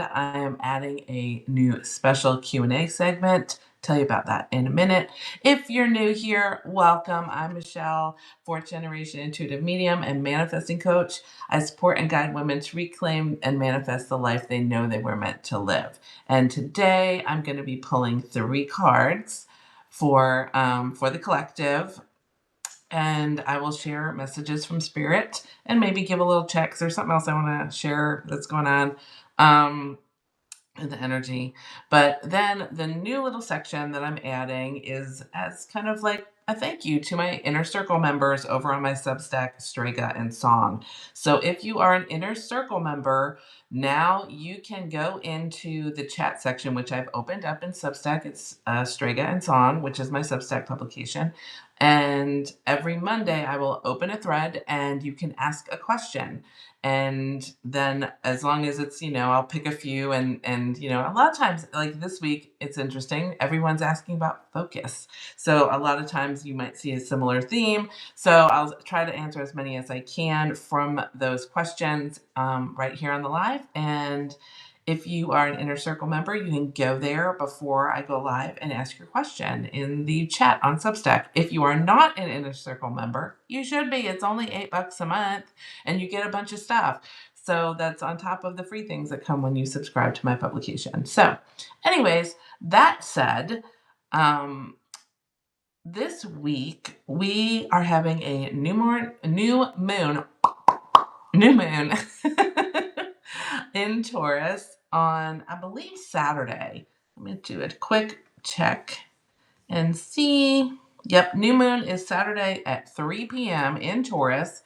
I am adding a new special Q&A segment. Tell you about that in a minute. If you're new here, welcome. I'm Michele, fourth generation intuitive medium and manifesting coach. I support and guide women to reclaim and manifest the life they know they were meant to live. And today I'm going to be pulling 3 cards for the collective. And I will share messages from spirit and maybe give a little check. 'Cause there's something else I want to share that's going on. In the energy. But then the new little section that I'm adding is as kind of like a thank you to my inner circle members over on my Substack, Strega and Song. So if you are an inner circle member, now you can go into the chat section, which I've opened up in Substack. It's Strega and Song, which is my Substack publication. And every Monday I will open a thread and you can ask a question. And then as long as it's, I'll pick a few and a lot of times, like this week, it's interesting. Everyone's asking about focus. So a lot of times you might see a similar theme. So I'll try to answer as many as I can from those questions right here on the live. And if you are an inner circle member, you can go there before I go live and ask your question in the chat on Substack. If you are not an inner circle member, you should be. It's only $8 a month and you get a bunch of stuff. So that's on top of the free things that come when you subscribe to my publication. So anyways, that said, this week we are having a new moon in Taurus on, I believe, Saturday. Let me do a quick check and see. Yep, new moon is Saturday at 3 p.m. in Taurus.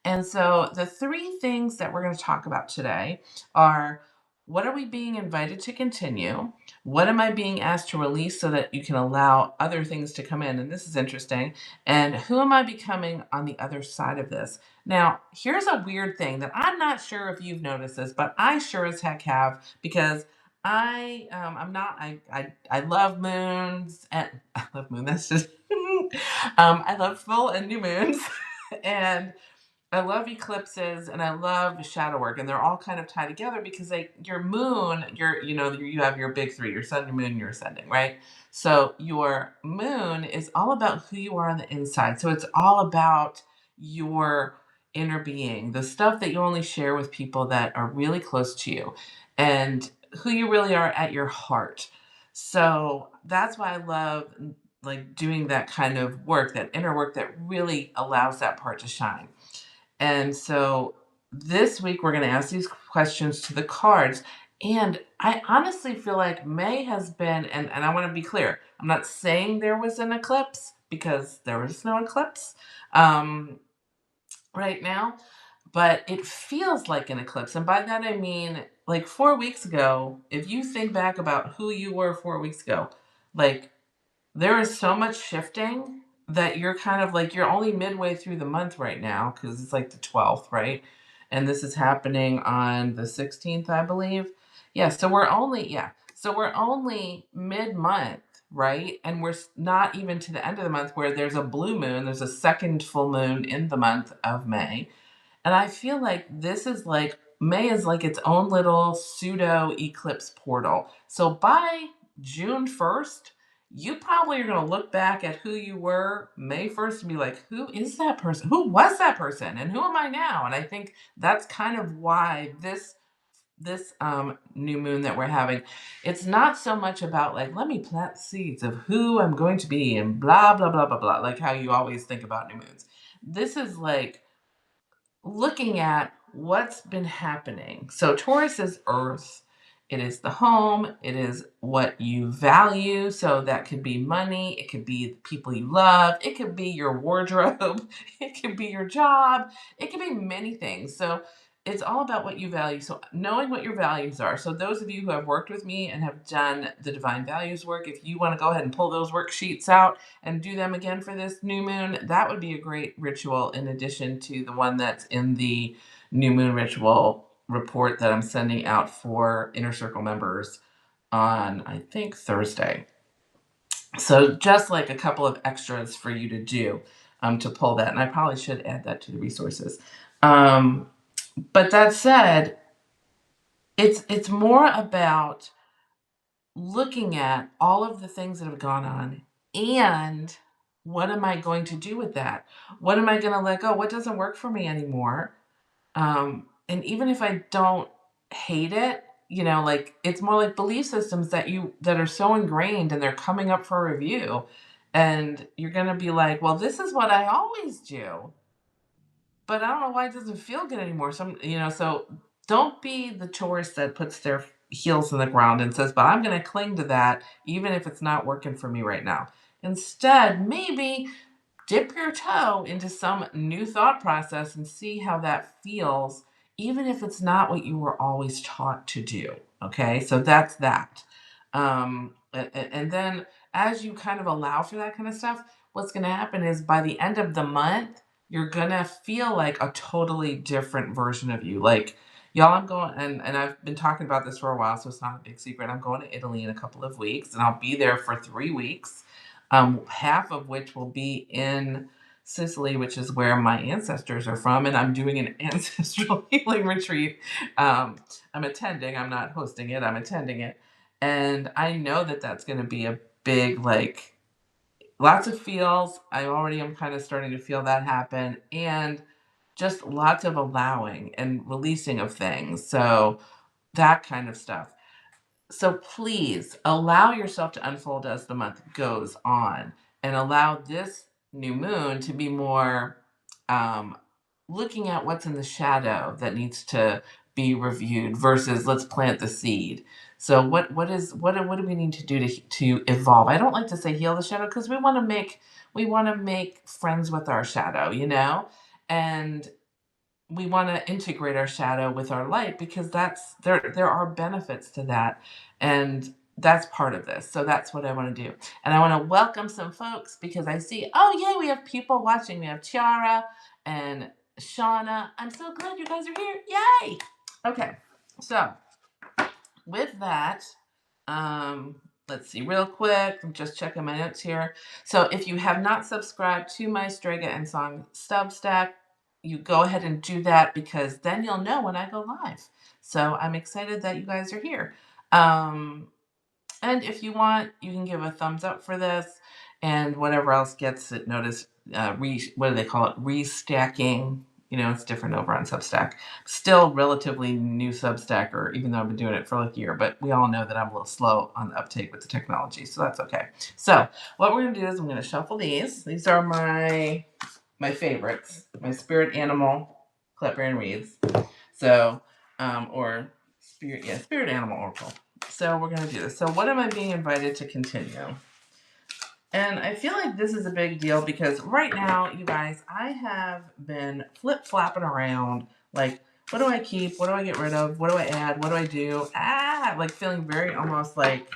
And so the 3 things that we're going to talk about today are: what are we being invited to continue? What am I being asked to release so that you can allow other things to come in? And this is interesting. And who am I becoming on the other side of this? Now, here's a weird thing that I'm not sure if you've noticed this, but I sure as heck have, because I love moons and I love moon. That's just, I love full and new moons and I love eclipses and I love shadow work, and they're all kind of tied together because your moon, you have your big 3, your sun, your moon, your ascending, right? So your moon is all about who you are on the inside. So it's all about your inner being, the stuff that you only share with people that are really close to you, and who you really are at your heart. So that's why I love like doing that kind of work, that inner work that really allows that part to shine. And so this week we're going to ask these questions to the cards. And I honestly feel like May has been, and I want to be clear, I'm not saying there was an eclipse because there was no eclipse right now, but it feels like an eclipse. And by that I mean, like 4 weeks ago, if you think back about who you were 4 weeks ago, like there is so much shifting that you're kind of like, you're only midway through the month right now because it's like the 12th, right? And this is happening on the 16th, I believe. Yeah, so we're only mid-month, right? And we're not even to the end of the month where there's a blue moon. There's a second full moon in the month of May. And I feel like this is like, May is like its own little pseudo-eclipse portal. So by June 1st, you probably are going to look back at who you were May 1st and be like, who is that person? Who was that person? And who am I now? And I think that's kind of why this new moon that we're having, it's not so much about like, let me plant seeds of who I'm going to be and blah, blah, blah, blah, blah, like how you always think about new moons. This is like looking at what's been happening. So Taurus is Earth. It is the home. It is what you value. So that could be money. It could be the people you love. It could be your wardrobe. It could be your job. It could be many things. So it's all about what you value. So knowing what your values are. So those of you who have worked with me and have done the divine values work, if you want to go ahead and pull those worksheets out and do them again for this new moon, that would be a great ritual in addition to the one that's in the new moon ritual report that I'm sending out for inner circle members on, I think, Thursday. So just like a couple of extras for you to do to pull that. And I probably should add that to the resources. But that said, it's more about looking at all of the things that have gone on and what am I going to do with that? What am I going to let go? What doesn't work for me anymore? And even if I don't hate it, like it's more like belief systems that are so ingrained and they're coming up for review, and you're going to be like, well, this is what I always do, but I don't know why it doesn't feel good anymore. So don't be the Taurus that puts their heels in the ground and says, but I'm going to cling to that even if it's not working for me right now. Instead, maybe dip your toe into some new thought process and see how that feels, even if it's not what you were always taught to do. Okay, so that's that. And then as you kind of allow for that kind of stuff, what's going to happen is by the end of the month, you're going to feel like a totally different version of you. Like, y'all, I'm going, and I've been talking about this for a while, so it's not a big secret. I'm going to Italy in a couple of weeks, and I'll be there for 3 weeks, half of which will be in Sicily, which is where my ancestors are from, and I'm doing an ancestral healing retreat. I'm attending, I'm not hosting it, I'm attending it. And I know that that's going to be a big, like, lots of feels. I already am kind of starting to feel that happen. And just lots of allowing and releasing of things. So that kind of stuff. So please allow yourself to unfold as the month goes on, and allow this new moon to be more um, looking at what's in the shadow that needs to be reviewed versus let's plant the seed. So what do we need to do to evolve? I don't like to say heal the shadow because we want to make friends with our shadow, and we want to integrate our shadow with our light because there are benefits to that, and that's part of this. So that's what I want to do, and I want to welcome some folks because I see, oh yay, we have people watching. We have Tiara and Shauna. I'm so glad you guys are here. Yay. Okay, so with that, um, let's see real quick. I'm just checking my notes here. So if you have not subscribed to my Strega and Song Substack, you go ahead and do that because then you'll know when I go live. So I'm excited that you guys are here. And if you want, you can give a thumbs up for this, and whatever else gets it noticed. What do they call it? Restacking. It's different over on Substack. Still relatively new Substacker, even though I've been doing it for like a year. But we all know that I'm a little slow on the uptake with the technology, so that's okay. So what we're gonna do is I'm gonna shuffle these. These are my favorites. My spirit animal Clefairy reads. So, or spirit animal oracle. So we're going to do this. So what am I being invited to continue? And I feel like this is a big deal because right now, you guys, I have been flip-flopping around. Like, what do I keep? What do I get rid of? What do I add? What do I do? Like feeling very almost like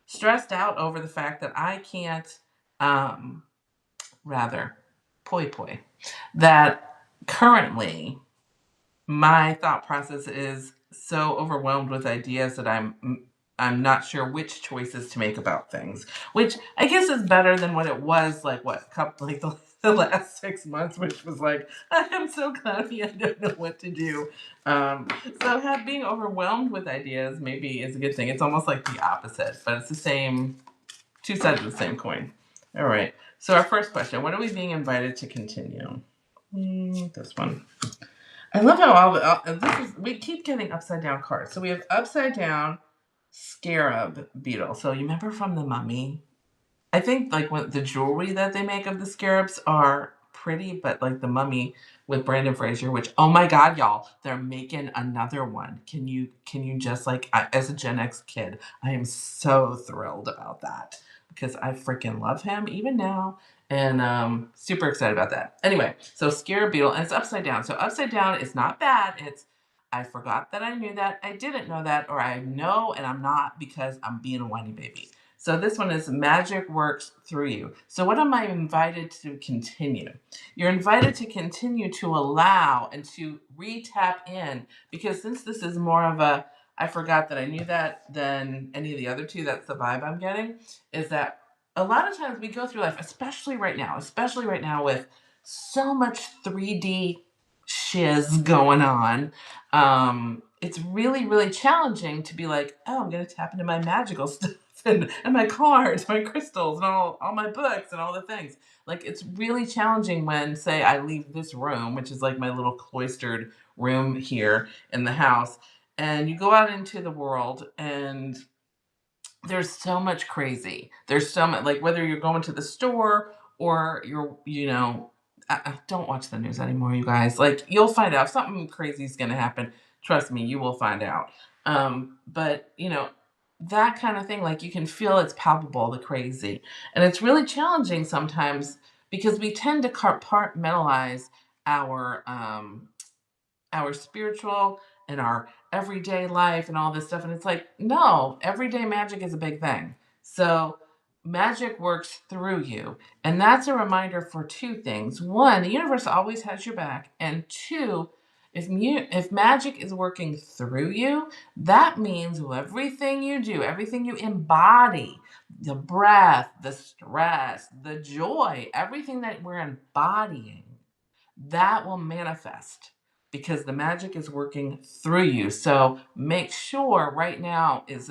stressed out over the fact that I can't, that currently my thought process is so overwhelmed with ideas that I'm not sure which choices to make about things, which I guess is better than what it was like the last 6 months, which was like I am so cloudy, I don't know what to do. So being overwhelmed with ideas maybe is a good thing. It's almost like the opposite, but it's the same, two sides of the same coin. All right. So our first question: what are we being invited to continue? This one. I love how we keep getting upside down cards. So we have upside down Scarab Beetle. So you remember from The Mummy? I think like the jewelry that they make of the scarabs are pretty, but like The Mummy with Brandon Fraser, which, oh my God, y'all, they're making another one. Can you just as a Gen X kid, I am so thrilled about that because I freaking love him even now. And super excited about that. Anyway, so Scarab Beetle, and it's upside down. So upside down is not bad. It's I forgot that I knew that, I didn't know that, or I know and I'm not because I'm being a whiny baby. So this one is magic works through you. So what am I invited to continue? You're invited to continue to allow and to re-tap in, because since this is more of a I forgot that I knew that than any of the other two, that's the vibe I'm getting, is that a lot of times we go through life, especially right now with so much 3D shiz going on, it's really, really challenging to be like, oh, I'm going to tap into my magical stuff and my cards, my crystals, and all my books and all the things. Like, it's really challenging when, say, I leave this room, which is like my little cloistered room here in the house, and you go out into the world and there's so much crazy. There's so much, like whether you're going to the store or you're, I don't watch the news anymore, you guys. Like you'll find out if something crazy is going to happen. Trust me, you will find out. But that kind of thing, like you can feel it's palpable, the crazy, and it's really challenging sometimes because we tend to compartmentalize our spiritual and our everyday life and all this stuff. And it's like, no, everyday magic is a big thing. So magic works through you. And that's a reminder for two things. One, the universe always has your back. And two, if magic is working through you, that means everything you do, everything you embody, the breath, the stress, the joy, everything that we're embodying, that will manifest because the magic is working through you. So make sure right now is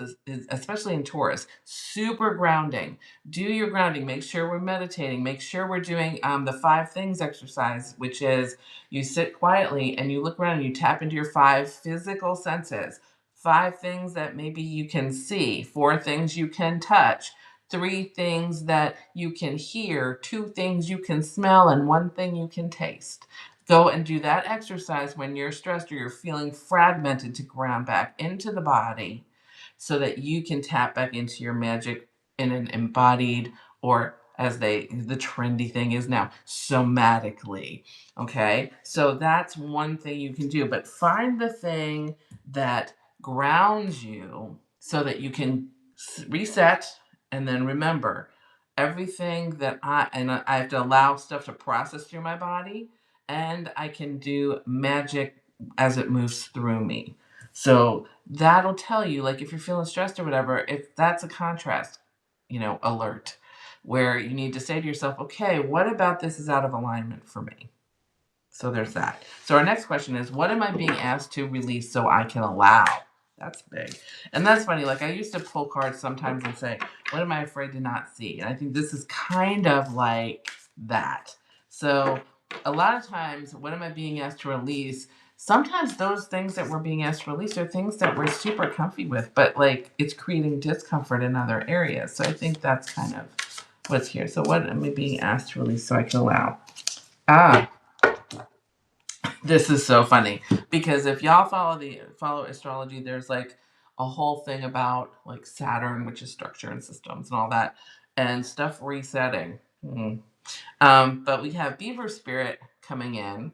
especially in Taurus, super grounding. Do your grounding. Make sure we're meditating. Make sure we're doing the 5 things exercise, which is you sit quietly and you look around and you tap into your 5 physical senses. 5 things that maybe you can see, 4 things you can touch, 3 things that you can hear, 2 things you can smell, and 1 thing you can taste. Go and do that exercise when you're stressed or you're feeling fragmented to ground back into the body so that you can tap back into your magic in an embodied, or as the trendy thing is now, somatically. Okay? So that's one thing you can do, but find the thing that grounds you so that you can reset and then remember everything that I have to allow stuff to process through my body, and I can do magic as it moves through me. So that'll tell you, like if you're feeling stressed or whatever, if that's a contrast, alert, where you need to say to yourself, okay, what about this is out of alignment for me? So there's that. So our next question is, what am I being asked to release so I can allow? That's big. And that's funny. Like I used to pull cards sometimes and say, what am I afraid to not see? And I think this is kind of like that. So a lot of times, what am I being asked to release? Sometimes those things that we're being asked to release are things that we're super comfy with, but like it's creating discomfort in other areas. So I think that's kind of what's here. So what am I being asked to release so I can allow? This is so funny because if y'all follow astrology, there's like a whole thing about like Saturn, which is structure and systems and all that, and stuff resetting. But we have Beaver Spirit coming in,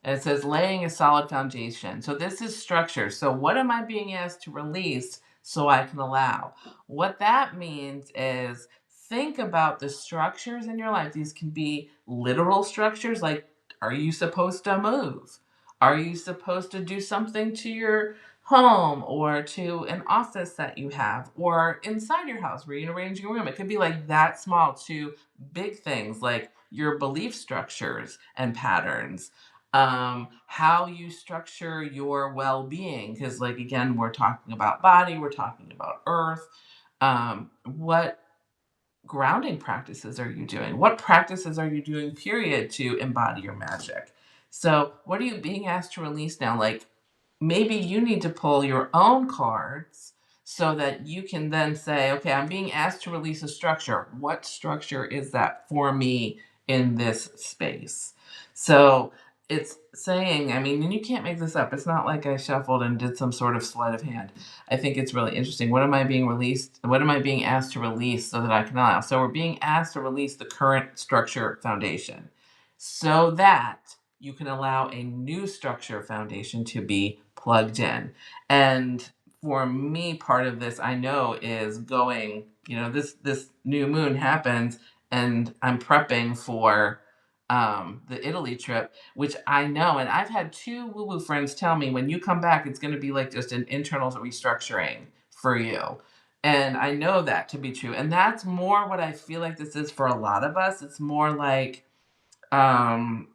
and it says laying a solid foundation. So this is structure. So what am I being asked to release so I can allow? What that means is think about the structures in your life. These can be literal structures, like are you supposed to move? Are you supposed to do something to your home or to an office that you have or inside your house, rearrange your room? It could be like that small to big things like your belief structures and patterns, how you structure your well-being, because like again we're talking about body, we're talking about earth. What grounding practices are you doing? What practices are you doing, period, to embody your magic? So what are you being asked to release now? Like maybe you need to pull your own cards so that you can then say, okay, I'm being asked to release a structure. What structure is that for me in this space? So it's saying, I mean, and you can't make this up. It's not like I shuffled and did some sort of sleight of hand. I think it's really interesting. What am I being released? What am I being asked to release so that I can allow? So we're being asked to release the current structure foundation so that you can allow a new structure foundation to be plugged in. And for me, part of this I know is going, this new moon happens and I'm prepping for the Italy trip, which I know, and I've had 2 woo-woo friends tell me when you come back, it's going to be like just an internal restructuring for you. And I know that to be true. And that's more what I feel like this is for a lot of us. It's more like, how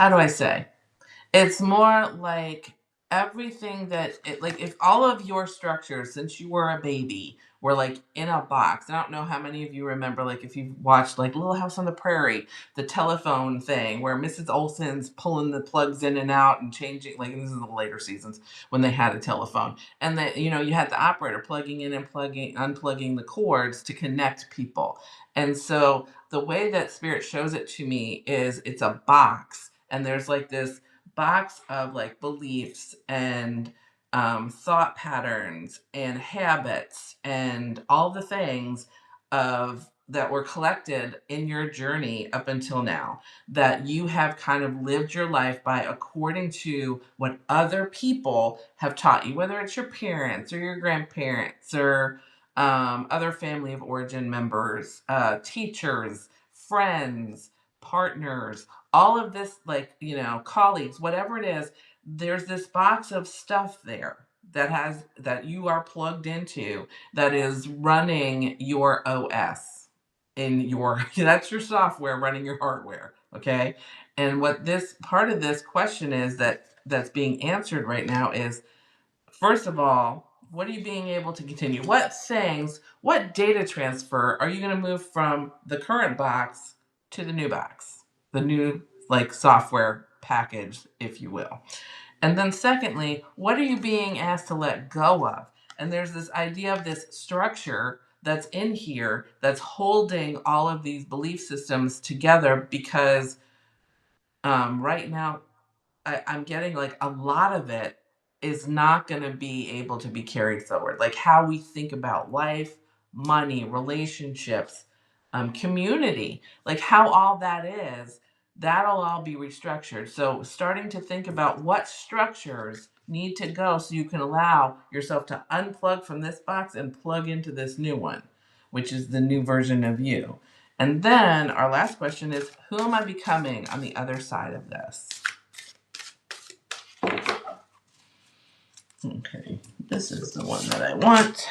do I say? It's more like everything that like if all of your structures since you were a baby were like in a box. I don't know how many of you remember, like if you've watched like Little House on the Prairie, the telephone thing where Mrs. Olsen's pulling the plugs in and out and changing, like this is the later seasons when they had a telephone. And that, you had the operator plugging in and plugging unplugging the cords to connect people. And so the way that spirit shows it to me is it's a box, and there's like this box of like beliefs and thought patterns and habits and all the things of that were collected in your journey up until now, that you have kind of lived your life by according to what other people have taught you, whether it's your parents or your grandparents or other family of origin members, teachers, friends, partners, all of this, like, colleagues, whatever it is. There's this box of stuff there that you are plugged into, that is running your OS in your that's your software running your hardware. Okay. And what this part of this question is that's being answered right now is, first of all, what are you being able to continue? What things, what data transfer are you going to move from the current box to the new box? The new, like, software package, if you will. And then secondly, what are you being asked to let go of? And there's this idea of this structure that's in here that's holding all of these belief systems together, because right now I'm getting like a lot of it is not going to be able to be carried forward. Like how we think about life, money, relationships, community, like how all that is, that'll all be restructured. So starting to think about what structures need to go so you can allow yourself to unplug from this box and plug into this new one, which is the new version of you. And then our last question is, who am I becoming on the other side of this? Okay, this is the one that I want.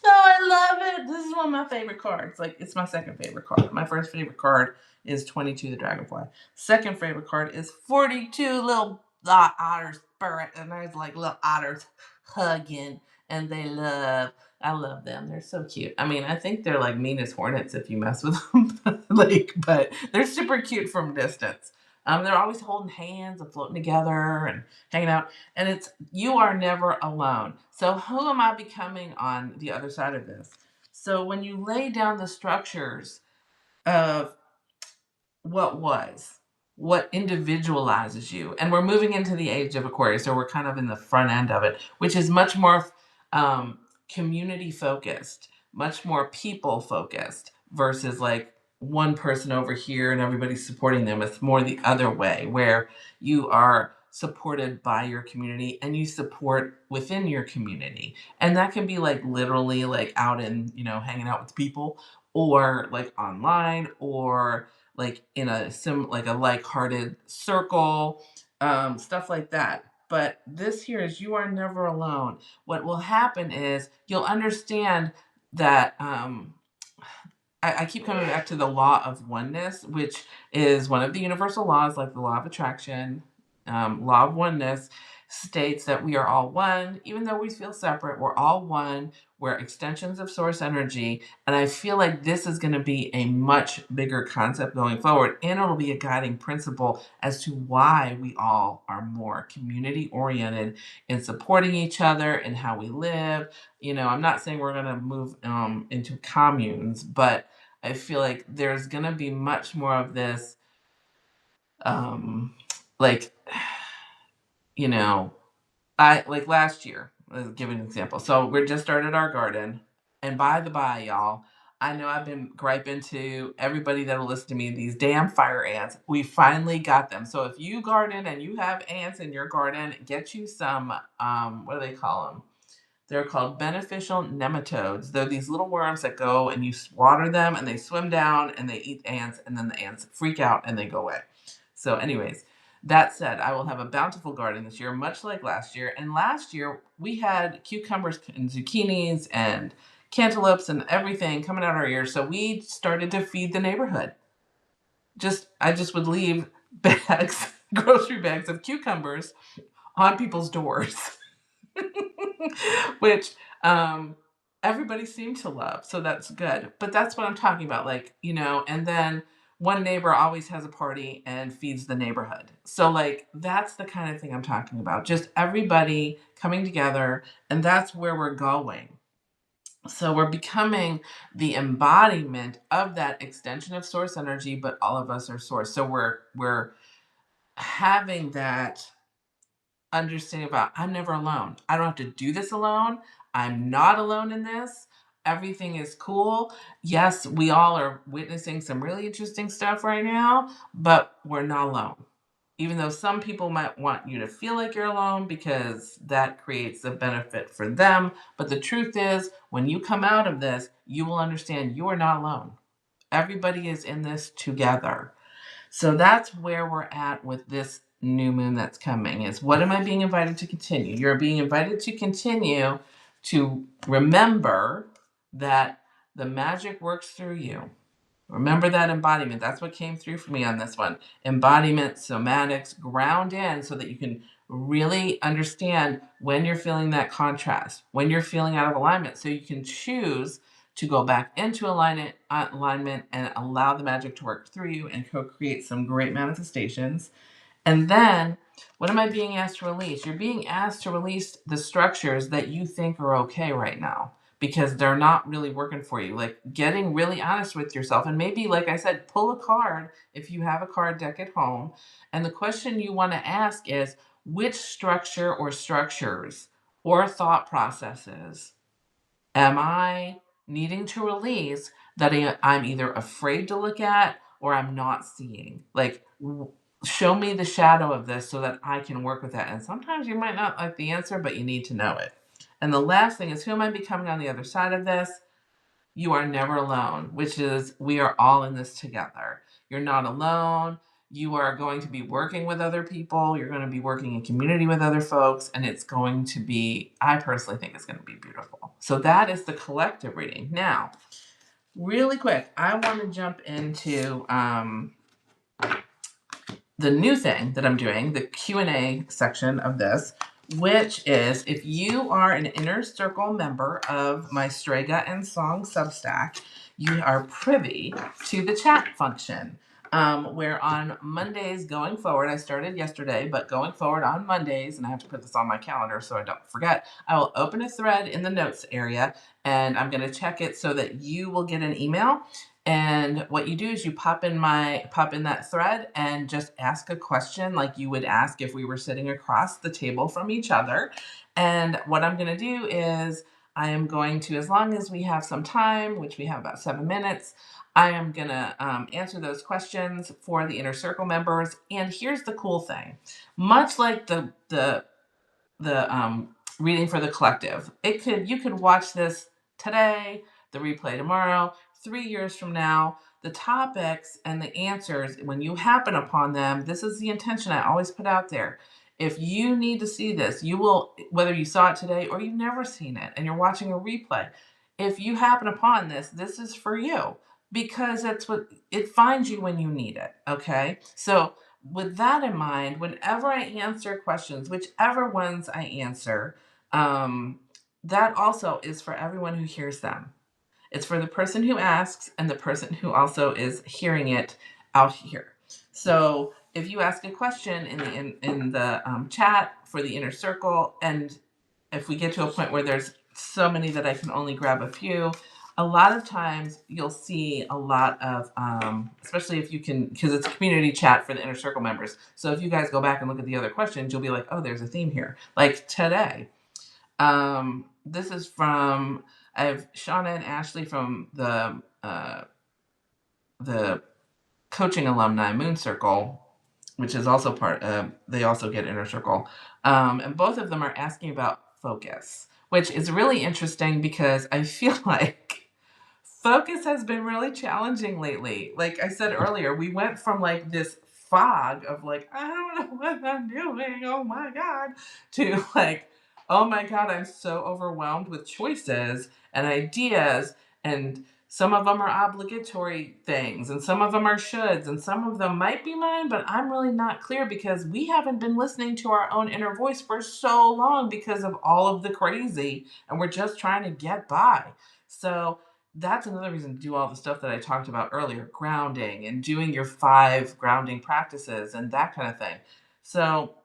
Oh, I love it. This is one of my favorite cards. Like, it's my second favorite card. My first favorite card is 22, the Dragonfly. Second favorite card is 42, little otter spirit. And there's like little otters hugging, and I love them. They're so cute. I mean, I think they're like mean as hornets if you mess with them. Like, but they're super cute from distance. They're always holding hands and floating together and hanging out. And it's, you are never alone. So who am I becoming on the other side of this? So when you lay down the structures of what individualizes you, and we're moving into the age of Aquarius, so we're kind of in the front end of it, which is much more community focused, much more people focused, versus like one person over here and everybody's supporting them. It's more the other way, where you are supported by your community and you support within your community. And that can be like literally like out in, hanging out with people, or like online, or like in a like a like-hearted circle, stuff like that. But this here is, you are never alone. What will happen is you'll understand that I keep coming back to the law of oneness, which is one of the universal laws, like the law of attraction. Law of oneness states that we are all one, even though we feel separate. We're all one. We're extensions of source energy. And I feel like this is going to be a much bigger concept going forward. And it'll be a guiding principle as to why we all are more community oriented in supporting each other and how we live. I'm not saying we're going to move into communes, but I feel like there's going to be much more of this, like, I like last year, let's give an example. So we just started our garden. And by the by, y'all, I know I've been griping to everybody that'll listen to me, these damn fire ants. We finally got them. So if you garden and you have ants in your garden, get you some, what do they call them? They're called beneficial nematodes. They're these little worms that go and you water them and they swim down and they eat ants, and then the ants freak out and they go away. So anyways, that said, I will have a bountiful garden this year, much like last year. And last year we had cucumbers and zucchinis and cantaloupes and everything coming out our ears. So we started to feed the neighborhood. I just would leave bags grocery bags of cucumbers on people's doors, which everybody seemed to love. So that's good. But that's what I'm talking about. Like, and then one neighbor always has a party and feeds the neighborhood. So, like, that's the kind of thing I'm talking about. Just everybody coming together, and that's where we're going. So we're becoming the embodiment of that extension of source energy, but all of us are source. So we're having that understanding about, I'm never alone. I don't have to do this alone. I'm not alone in this. Everything is cool. Yes, we all are witnessing some really interesting stuff right now, but we're not alone. Even though some people might want you to feel like you're alone because that creates a benefit for them. But the truth is, when you come out of this, you will understand you are not alone. Everybody is in this together. So that's where we're at with this new moon that's coming, is what am I being invited to continue? You're being invited to continue to remember that the magic works through you. Remember that embodiment. That's what came through for me on this one. Embodiment, somatics, ground in so that you can really understand when you're feeling that contrast, when you're feeling out of alignment, so you can choose to go back into alignment and allow the magic to work through you and co-create some great manifestations. And then, what am I being asked to release? You're being asked to release the structures that you think are okay right now because they're not really working for you. Like, getting really honest with yourself. And maybe, like I said, pull a card if you have a card deck at home. And the question you want to ask is, which structure or structures or thought processes am I needing to release that I'm either afraid to look at or I'm not seeing? Like, show me the shadow of this so that I can work with that. And sometimes you might not like the answer, but you need to know it. And the last thing is, who am I becoming on the other side of this? You are never alone, which is, we are all in this together. You're not alone. You are going to be working with other people. You're going to be working in community with other folks. And it's going to be, I personally think it's going to be beautiful. So that is the collective reading. Now, really quick, I want to jump into the new thing that I'm doing, the Q&A section of this, which is, if you are an Inner Circle member of my Strega and Song Substack, you are privy to the chat function. Where on Mondays going forward, I started yesterday, but going forward on Mondays, and I have to put this on my calendar so I don't forget, I will open a thread in the notes area, and I'm going to check it so that you will get an email. And what you do is you pop in that thread and just ask a question like you would ask if we were sitting across the table from each other. And what I'm going to do is, I am going to, as long as we have some time, which we have about 7 minutes, I am going to answer those questions for the Inner Circle members. And here's the cool thing. Much like the reading for the collective, you could watch this today, the replay tomorrow, 3 years from now. The topics and the answers, when you happen upon them, this is the intention I always put out there. If you need to see this, you will, whether you saw it today or you've never seen it and you're watching a replay, if you happen upon this, this is for you, because that's what it finds you when you need it. Okay. So with that in mind, whenever I answer questions, whichever ones I answer, that also is for everyone who hears them. It's for the person who asks and the person who also is hearing it out here. So if you ask a question in the chat for the Inner Circle, and if we get to a point where there's so many that I can only grab a few, a lot of times you'll see a lot of, especially if you can, because it's a community chat for the Inner Circle members. So if you guys go back and look at the other questions, you'll be like, oh, there's a theme here. Like today, this is from, I have Shauna and Ashley from the coaching alumni Moon Circle, which is also part of, they also get Inner Circle. And both of them are asking about focus, which is really interesting because I feel like focus has been really challenging lately. Like I said earlier, we went from like this fog of like, I don't know what I'm doing, oh my God, to like, oh my God, I'm so overwhelmed with choices and ideas and Some of them are obligatory things, and some of them are shoulds, and some of them might be mine, but I'm really not clear because we haven't been listening to our own inner voice for so long because of all of the crazy, and we're just trying to get by. So that's another reason to do all the stuff that I talked about earlier, grounding and doing your 5 grounding practices and that kind of thing. So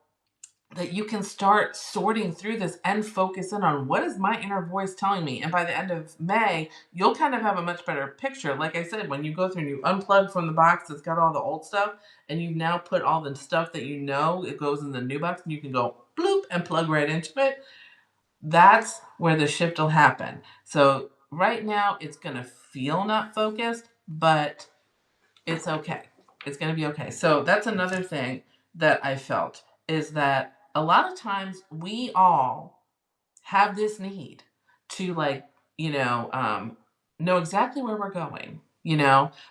that you can start sorting through this and focus in on what is my inner voice telling me. And by the end of May, you'll kind of have a much better picture. Like I said, when you go through and you unplug from the box that's got all the old stuff, and you've now put all the stuff that you know it goes in the new box, and you can go bloop and plug right into it. That's where the shift will happen. So right now, it's going to feel not focused, but it's okay. It's going to be okay. So that's another thing that I felt is that a lot of times we all have this need to, like, you know exactly where we're going,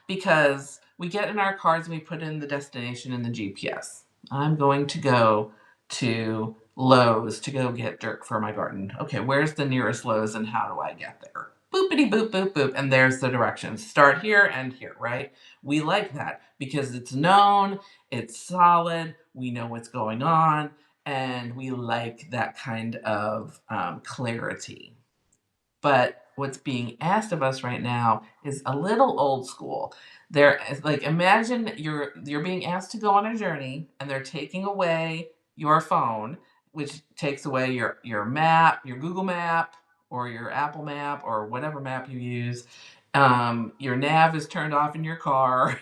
because we get in our cars and we put in the destination in the GPS. I'm going to go to Lowe's to go get dirt for my garden. Okay, where's the nearest Lowe's and how do I get there? Boopity boop boop boop, and there's the directions. Start here and here, right? We like that because it's known, it's solid, we know what's going on, and we like that kind of clarity. But what's being asked of us right now is a little old school. They're like, imagine you're being asked to go on a journey, and they're taking away your phone, which takes away your map, your Google Map, or your Apple Map, or whatever map you use. Your nav is turned off in your car.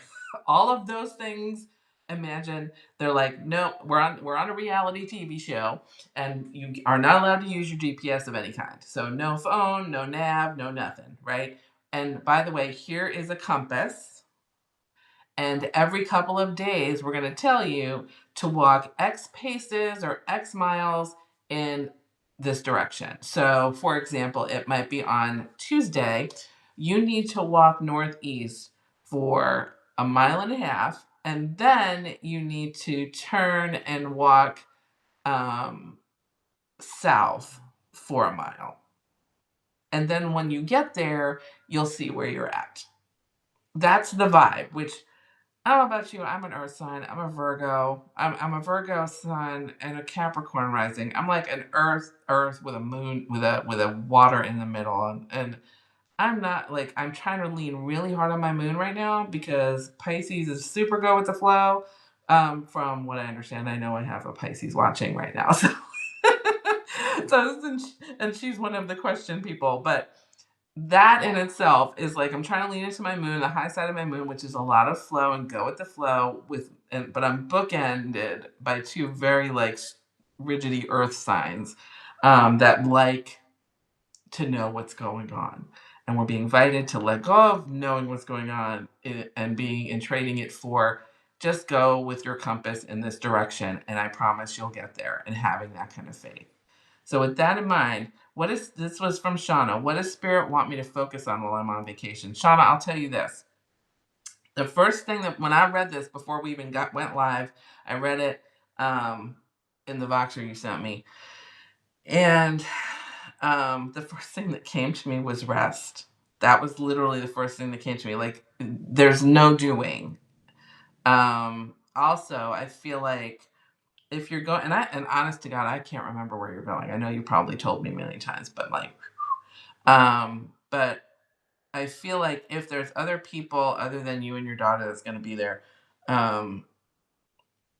All of those things. Imagine they're like, no, we're on a reality TV show, and you are not allowed to use your GPS of any kind. So no phone, no nav, no nothing, right? And by the way, here is a compass. And every couple of days, we're going to tell you to walk X paces or X miles in this direction. So, for example, it might be on Tuesday, you need to walk northeast for a mile and a half, and then you need to turn and walk um, south for a mile. And then when you get there, you'll see where you're at. That's the vibe, which I don't know about you. I'm an earth sign. I'm a Virgo. I'm a Virgo sun and a Capricorn rising. I'm like an earth with a moon with a water in the middle. And I'm not like, I'm trying to lean really hard on my moon right now because Pisces is super go with the flow. From what I understand, I know I have a Pisces watching right now. So, and she's one of the question people. But that in itself is like, I'm trying to lean into my moon, the high side of my moon, which is a lot of flow and go with the flow but I'm bookended by 2 very like rigidy earth signs that like to know what's going on. And we're being invited to let go of knowing what's going on and being and trading it for just go with your compass in this direction, and I promise you'll get there, and having that kind of faith. So with that in mind, this was from Shauna. What does Spirit want me to focus on while I'm on vacation? Shauna, I'll tell you this. The first thing that when I read this before we even went live, I read it in the Voxer you sent me, and the first thing that came to me was rest. That was literally the first thing that came to me. Like, there's no doing. Also, I feel like if you're going, and honest to God, I can't remember where you're going. I know you probably told me a million times, but like, but I feel like if there's other people other than you and your daughter that's going to be there, um,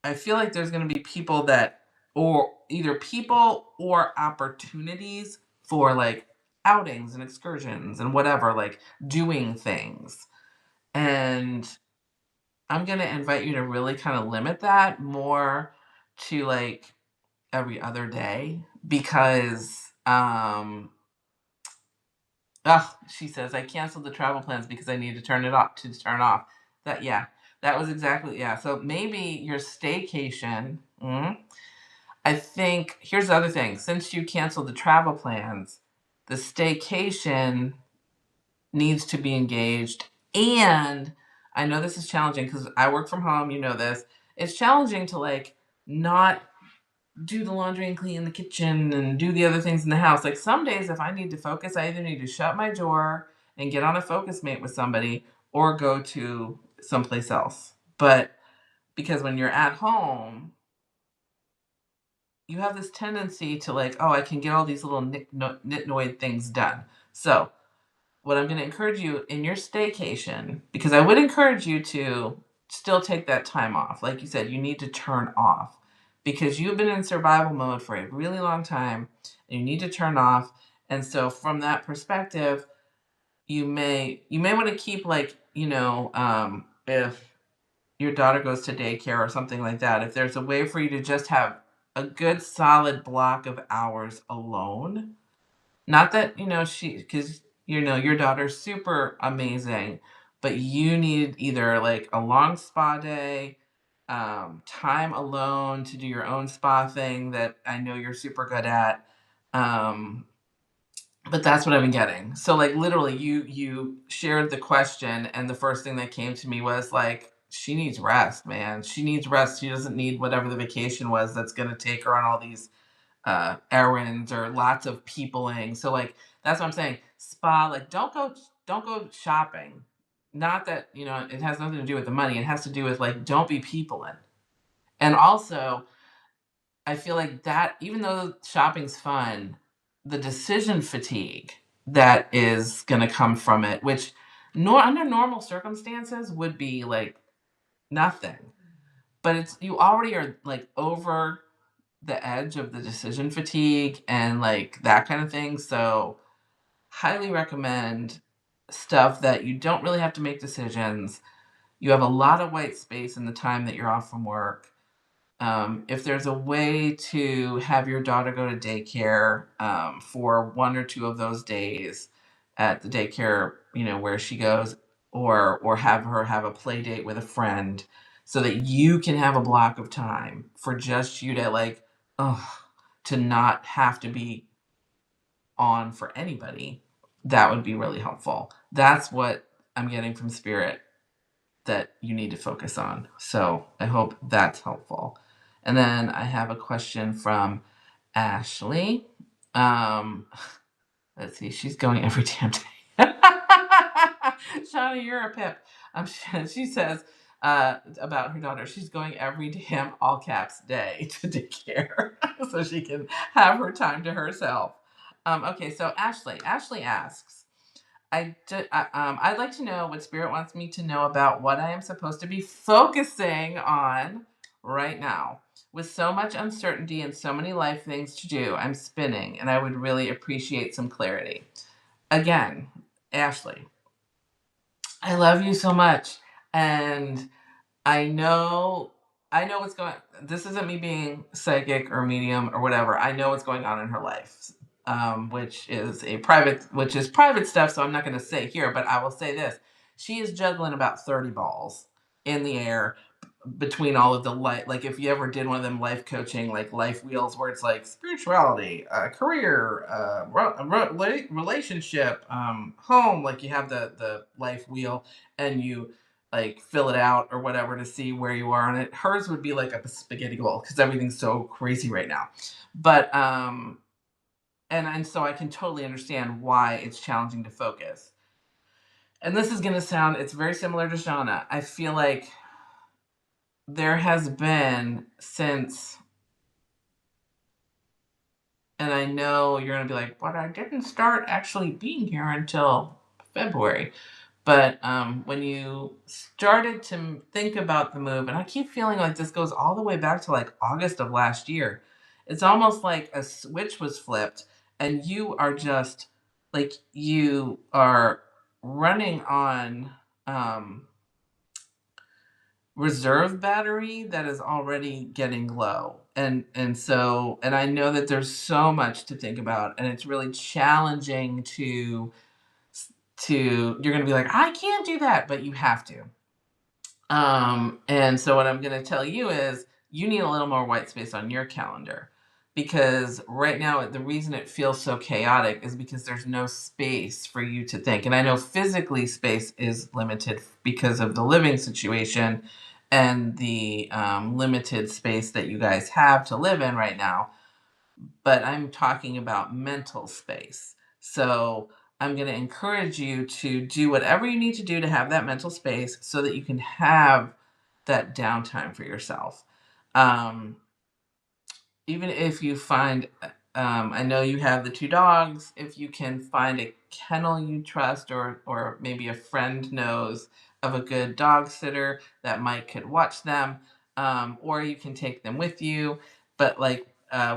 I feel like there's going to be people that, or either people or opportunities for like outings and excursions and whatever, like doing things. And I'm going to invite you to really kind of limit that more to like every other day because she says I canceled the travel plans because I need to turn off. That yeah, that was exactly yeah. So maybe your staycation. I think here's the other thing. Since you canceled the travel plans, the staycation needs to be engaged. And I know this is challenging because I work from home. You know this. It's challenging to like not do the laundry and clean the kitchen and do the other things in the house. Like some days, if I need to focus, I either need to shut my door and get on a focus mate with somebody or go to someplace else. But because when you're at home, you have this tendency to like, oh, I can get all these little nitnoid things done. So what I'm going to encourage you in your staycation, because I would encourage you to still take that time off. Like you said, you need to turn off because you've been in survival mode for a really long time and you need to turn off. And so from that perspective, you may want to keep like, if your daughter goes to daycare or something like that, if there's a way for you to just have a good solid block of hours alone. Not that, because, your daughter's super amazing, but you need either like a long spa day, time alone to do your own spa thing that I know you're super good at. Um, but that's what I've been getting. So like literally you shared the question and the first thing that came to me was like, she needs rest, man. She needs rest. She doesn't need whatever the vacation was that's going to take her on all these errands or lots of peopling. So like that's what I'm saying. Spa, like don't go shopping. Not that, it has nothing to do with the money. It has to do with like don't be peopling. And also, I feel like that even though shopping's fun, the decision fatigue that is going to come from it, which under normal circumstances would be like nothing. But it's you already are like over the edge of the decision fatigue and like that kind of thing. So, highly recommend stuff that you don't really have to make decisions. You have a lot of white space in the time that you're off from work. If there's a way to have your daughter go to daycare for one or two of those days at the daycare, where she goes, or have her have a play date with a friend, so that you can have a block of time for just you to like, oh, to not have to be on for anybody. That would be really helpful. That's what I'm getting from Spirit that you need to focus on. So I hope that's helpful. And then I have a question from Ashley. Um, let's see, she's going every damn day. Shauna, you're a pip. She says about her daughter, she's going every damn all caps day to daycare so she can have her time to herself. Okay, so Ashley asks, I'd like to know what Spirit wants me to know about what I am supposed to be focusing on right now. With so much uncertainty and so many life things to do, I'm spinning, and I would really appreciate some clarity. Again, Ashley, I love you so much, and I know what's going. This isn't me being psychic or medium or whatever. I know what's going on in her life, which is private stuff. So I'm not going to say here, but I will say this: she is juggling about 30 balls in the air between all of the light. Like if you ever did one of them life coaching, like life wheels, where it's like spirituality, career, relationship, home. Like you have the life wheel, and you like fill it out or whatever to see where you are on it. Hers would be like a spaghetti bowl because everything's so crazy right now. But and so I can totally understand why it's challenging to focus. And this is going to sound, it's very similar to Shauna. I feel like there has been since, and I know you're going to be like, but I didn't start actually being here until February. But when you started to think about the move, and I keep feeling like this goes all the way back to like August of last year, it's almost like a switch was flipped, and you are just like, you are running on reserve battery that is already getting low. And I know that there's so much to think about, and it's really challenging to you're going to be like, I can't do that, but you have to. And so what I'm going to tell you is you need a little more white space on your calendar, because right now the reason it feels so chaotic is because there's no space for you to think. And I know physically space is limited because of the living situation and the limited space that you guys have to live in right now, but I'm talking about mental space. So I'm going to encourage you to do whatever you need to do to have that mental space so that you can have that downtime for yourself. Um, Even if you find, I know you have the two dogs, if you can find a kennel you trust, or maybe a friend knows of a good dog sitter that might could watch them, or you can take them with you. But like,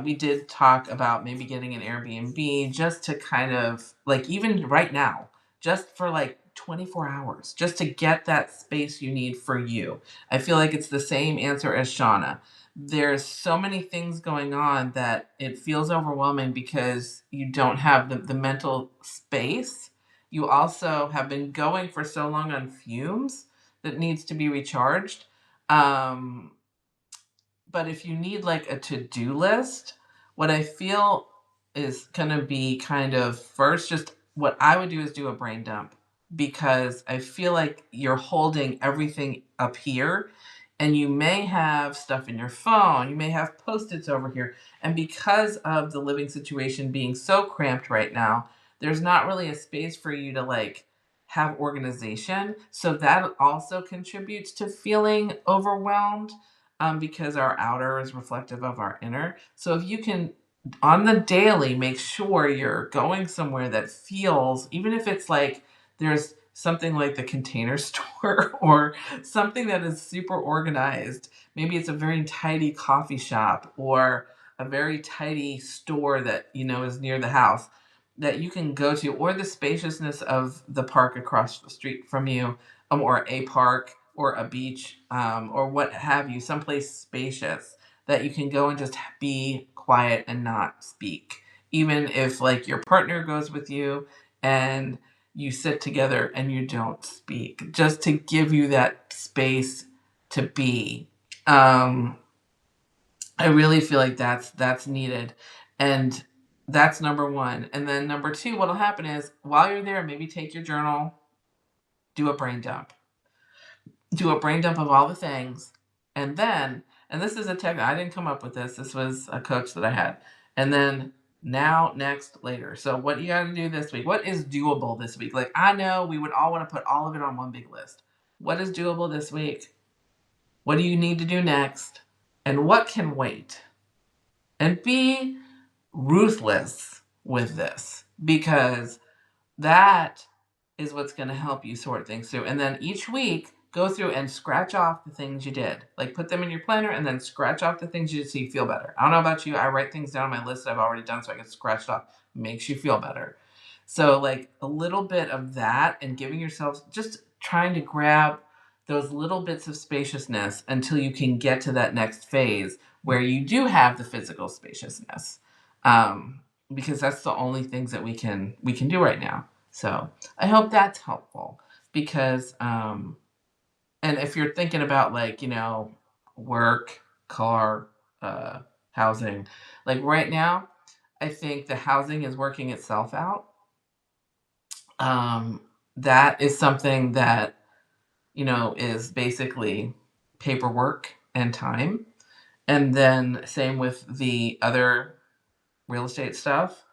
we did talk about maybe getting an Airbnb just to kind of like, even right now, just for like 24 hours, just to get that space you need for you. I feel like it's the same answer as Shauna. There's so many things going on that it feels overwhelming because you don't have the mental space. You also have been going for so long on fumes that needs to be recharged. Um, but if you need like a to-do list, what I feel is going to be kind of first, just what I would do is do a brain dump, because I feel like you're holding everything up here, and you may have stuff in your phone, you may have post-its over here, and because of the living situation being so cramped right now, there's not really a space for you to like have organization. So that also contributes to feeling overwhelmed, because our outer is reflective of our inner. So if you can, on the daily, make sure you're going somewhere that feels, even if it's like there's something like the Container Store or something that is super organized. Maybe it's a very tidy coffee shop or a very tidy store that is near the house that you can go to, or the spaciousness of the park across the street from you, or a park or a beach, or what have you, someplace spacious that you can go and just be quiet and not speak. Even if like your partner goes with you and you sit together and you don't speak, just to give you that space to be. I really feel like that's needed, and that's number one. And then number two, what'll happen is while you're there, maybe take your journal, do a brain dump, do a brain dump of all the things, and then, and this is a tech, I didn't come up with this. This was a coach that I had, and then now, next, later. So what you got to do this week? What is doable this week? Like, I know we would all want to put all of it on one big list. What is doable this week? What do you need to do next? And what can wait? And be ruthless with this, because that is what's going to help you sort things through. And then each week, go through and scratch off the things you did. Like, put them in your planner and then scratch off the things you did so you feel better. I don't know about you. I write things down on my list that I've already done so I can scratch it off. Makes you feel better. So, like, a little bit of that, and giving yourself, just trying to grab those little bits of spaciousness until you can get to that next phase where you do have the physical spaciousness. Um, because that's the only things that we can do right now. So I hope that's helpful, because and if you're thinking about, like, work, car, uh, housing, like right now, I think the housing is working itself out. Um, that is something that, is basically paperwork and time. And then same with the other real estate stuff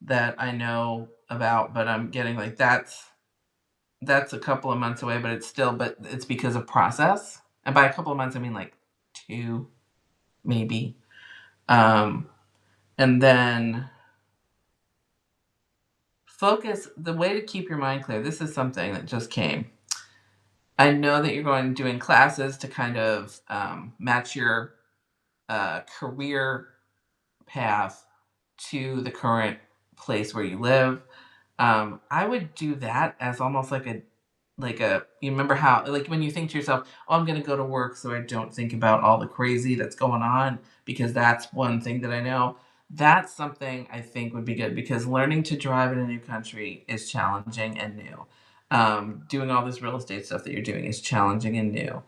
that I know about, but I'm getting like that's a couple of months away, but it's because of process. And by a couple of months, I mean like two, maybe. Um, and then focus, the way to keep your mind clear. This is something that just came. I know that you're going doing classes to kind of match your career path to the current place where you live. I would do that as almost like a you remember how, like, when you think to yourself, oh, I'm going to go to work so I don't think about all the crazy that's going on, because that's one thing that I know. That's something I think would be good, because learning to drive in a new country is challenging and new. Doing all this real estate stuff that you're doing is challenging and new.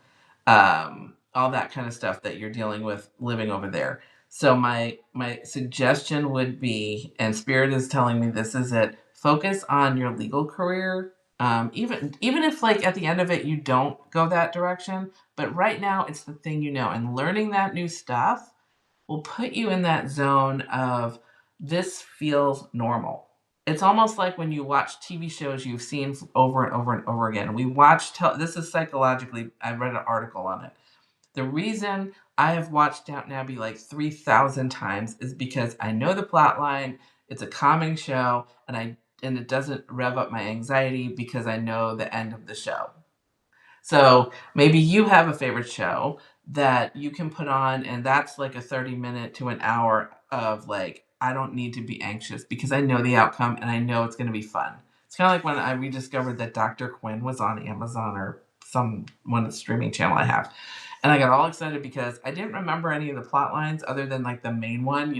All that kind of stuff that you're dealing with living over there. So my suggestion would be, and Spirit is telling me this is it, focus on your legal career. Even if, like, at the end of it you don't go that direction, but right now it's the thing, and learning that new stuff will put you in that zone of, this feels normal. It's almost like when you watch TV shows you've seen over and over and over again. We watch, this is psychologically, I read an article on it. The reason I have watched Downton Abbey like 3,000 times is because I know the plot line. It's a calming show, and it doesn't rev up my anxiety because I know the end of the show. So maybe you have a favorite show that you can put on, and that's like a 30-minute to an hour of like, I don't need to be anxious because I know the outcome and I know it's going to be fun. It's kind of like when I rediscovered that Dr. Quinn was on Amazon or some one streaming channel I have. And I got all excited because I didn't remember any of the plot lines other than like the main one,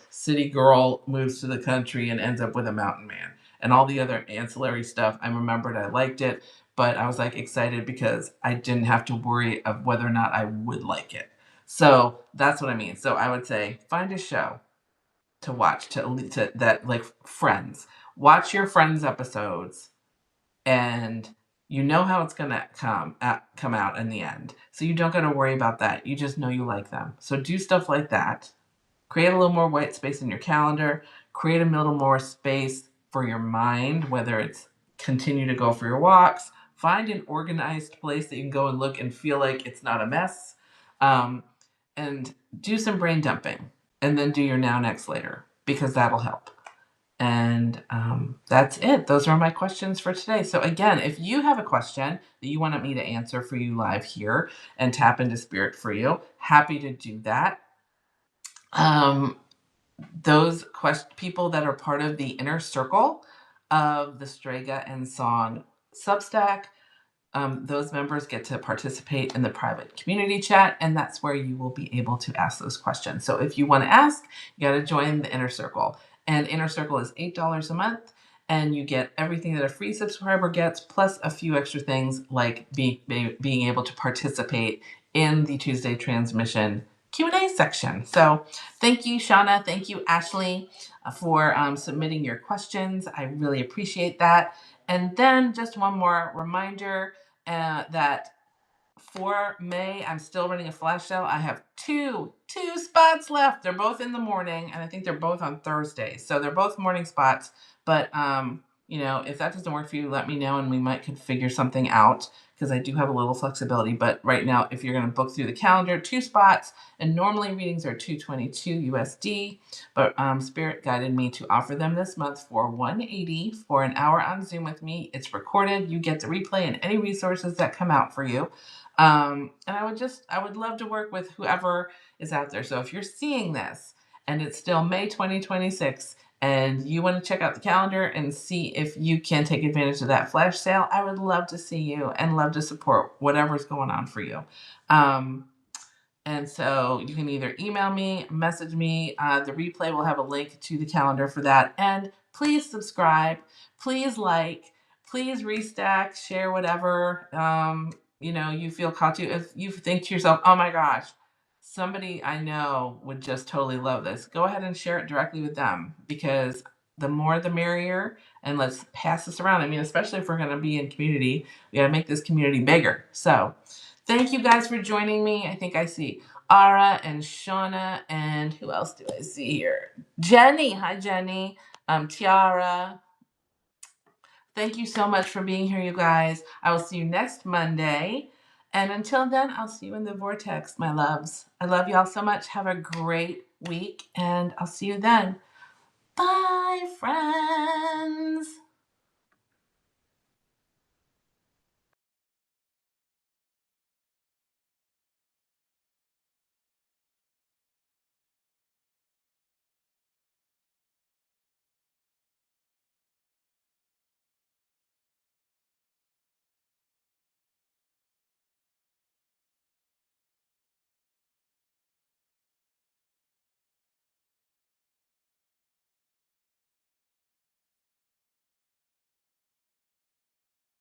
city girl moves to the country and ends up with a mountain man. And all the other ancillary stuff, I remembered I liked it, but I was like excited because I didn't have to worry of whether or not I would like it. So that's what I mean. So I would say find a show to watch to that, like Friends. Watch your Friends episodes, and you know how it's gonna come out in the end. So you don't gotta worry about that. You just know you like them. So do stuff like that. Create a little more white space in your calendar. Create a little more space for your mind, whether it's continue to go for your walks. Find an organized place that you can go and look and feel like it's not a mess. Um, and do some brain dumping. And then do your now, next, later, because that'll help. And that's it. Those are my questions for today. So again, if you have a question that you wanted me to answer for you live here and tap into spirit for you, happy to do that. Those people that are part of the inner circle of the Strega and Song Substack, those members get to participate in the private community chat, and that's where you will be able to ask those questions. So if you want to ask, you got to join the inner circle. And inner circle is $8 a month, and you get everything that a free subscriber gets, plus a few extra things like being able to participate in the Tuesday transmission Q&A section. So thank you, Shauna. Thank you, Ashley, for submitting your questions. I really appreciate that. And then just one more reminder that for May, I'm still running a flash sale. I have two spots left. They're both in the morning, and I think they're both on Thursdays. So they're both morning spots. But if that doesn't work for you, let me know, and we might could figure something out because I do have a little flexibility. But right now, if you're going to book through the calendar, 2 spots, and normally readings are $222 USD. But Spirit guided me to offer them this month for $180 for an hour on Zoom with me. It's recorded. You get the replay and any resources that come out for you. And I would love to work with whoever is out there. So if you're seeing this and it's still May 2026 and you want to check out the calendar and see if you can take advantage of that flash sale, I would love to see you and love to support whatever's going on for you. And so you can either email me, message me. The replay will have a link to the calendar for that. And please subscribe. Please like. Please restack, share whatever you feel called to. If you think to yourself, oh my gosh, somebody I know would just totally love this, go ahead and share it directly with them, because the more the merrier. And let's pass this around. I mean, especially if we're going to be in community, we got to make this community bigger. So thank you guys for joining me. I think I see Ara and Shauna, and who else do I see here? Jenny. Hi, Jenny. Tiara. Thank you so much for being here, you guys. I will see you next Monday. And until then, I'll see you in the vortex, my loves. I love y'all so much. Have a great week, and I'll see you then.